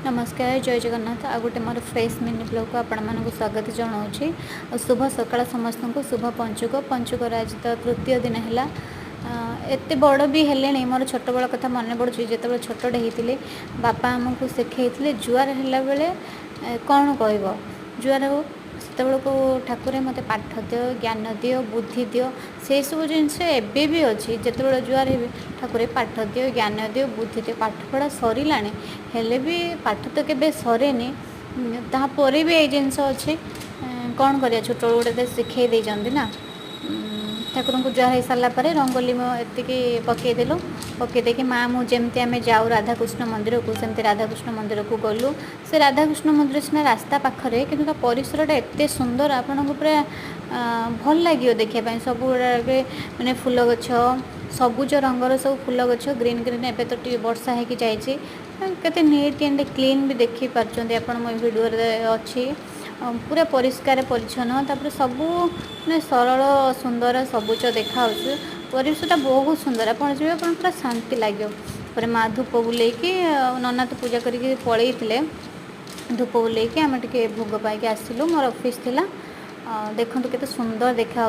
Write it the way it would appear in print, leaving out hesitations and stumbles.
नमस्कार जय जगन्नाथ आ गोटे मोर फ्रेश मिनी ब्लॉग को आपण मानक स्वागत जनाऊँ। शुभ सकाळ समस्त को शुभ पंचुक पंचुकर आज तो तृतीय दिन है। एत बड़ भी हेले मोर छोट बड़ कथा मन पड़े जिते छोटे होते बापा आमको शिखे जुआर है बेले कौन कह जुआर हो से ठाकुर मत पाठ दियो ज्ञान दियो बुद्धि दियो से सब जिनस एबे भी अच्छी जिते जुआर हे ठाकुर पाठ दियो ज्ञान दियो बुद्धि दियो पाठ पढ़ा सरला हेले भी पाठ तो के सरे तापर भी ये जिनस अच्छे कौन कर छोट गोटे शिखे देते ना। ठाकुर को जुआर हो सारापर रंगोली एति पकईदेलु पकईदे माँ मुझे आम जाऊ राधाकृष्ण मंदिर को सेमती राधाकृष्ण मंदिर को गलु से राधाकृष्ण मंदिर सीना रास्ता पाखे कि परिसरटा एत सुंदर आपन को पूरा भल लगे देखापी सब मैंने फूल गछ सबुज रंगर सब फूल गछ ग्रीन ग्रीन एवं तो टी वर्षा होगी जाते नीट एंड क्लीन भी देखी पार्टी आप भिडियो अच्छी पूरा परिष्कार परिच्छन्न तापर सबू मैंने सरल सुंदर सबुज देखा परिवेशटा बहुत सुंदर आप पूरा शांति लगे। माँ धूप बुलेकी नना तो पूजा करके पलई धूप बुलेकी आम टे भोग पाई आसिलु मोर ऑफिस थिला देखो केते सुंदर देखा।